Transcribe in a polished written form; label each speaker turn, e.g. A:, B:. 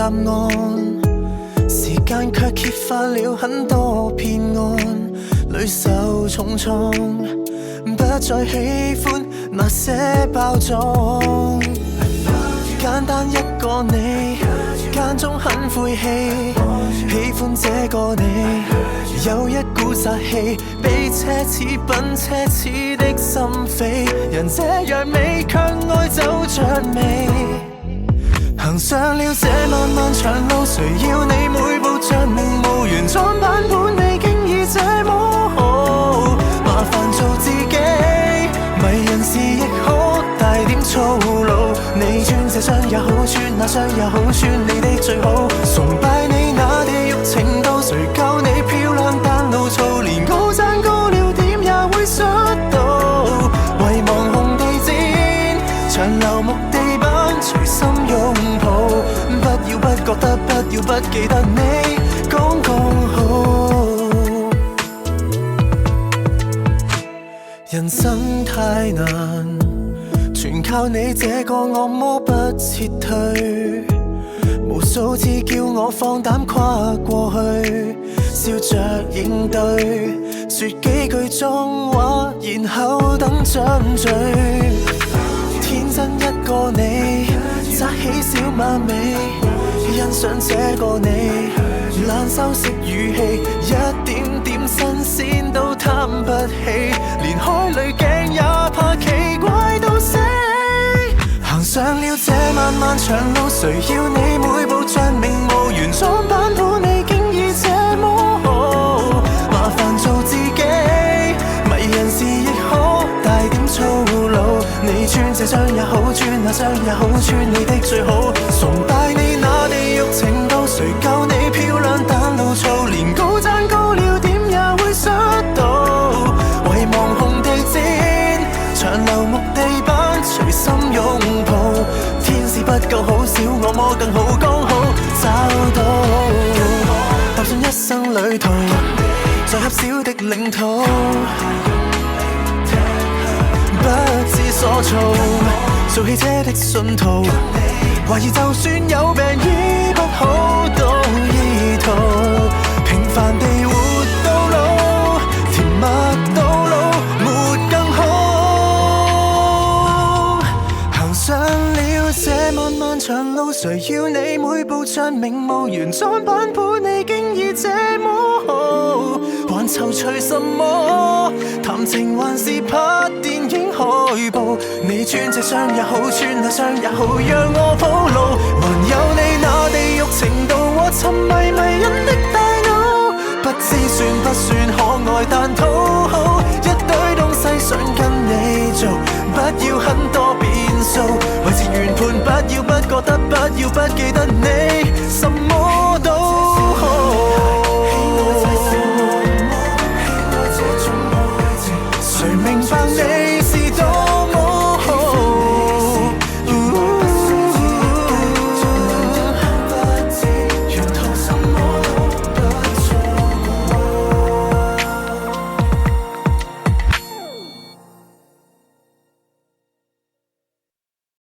A: 案，時間卻揭發了很多騙案，屢受重創，不再喜歡那些包裝。簡單一個你，間中很晦氣，喜歡這個你，有一股殺氣，比奢侈品奢侈的心扉。人這樣美，卻愛走着味。行上了這漫漫長路，誰要你每步像名模原裝版本？你經已這麼好，麻煩做自己，迷人時亦可帶點粗魯。你穿這雙也好穿，那雙也好穿，你的最好。崇拜你那地獄程度，誰教你漂亮但怒躁，連高踭高了點也會摔倒。遺忘紅地毯，長流木地板，隨心擁抱。不要不覺得，不要不記得，你剛剛好。人生太難，全靠你這個惡魔不撤退。無數次叫我放膽跨過去，笑着應對，說幾句髒話，然後等張嘴。天真一個你，紮起小馬尾，欣賞這個你，懶修飾語氣，一點點新鮮都貪不起，連開濾鏡也怕奇怪到死。行上了這漫漫長路，誰要你每步像名模原裝版本？你經已這麼好，麻煩做自己，迷人時亦可帶點粗魯。你穿這雙也好穿，那雙也好穿，你的最好。崇拜你那地獄程度，誰教你漂亮但怒躁，連高踭高了點也會摔倒。遺忘紅地毯，長流木地板，隨心擁抱。天使不夠好，小惡魔更好，剛好找到。踏上一生旅途，在狹小的領土，不知所措，做汽車的信徒，懷疑就算有病醫不好都醫肚，平凡地活到老，甜蜜到老，沒更好。行上了這漫漫長路，誰要你每步像名模原裝版本？你經已這麼好，還躊躇什麼？談情還是拍電影海報？你穿這雙也好穿，那雙也好，讓我鋪路。還有你那地獄程度和沉迷迷人的大腦，不知算不算可愛，但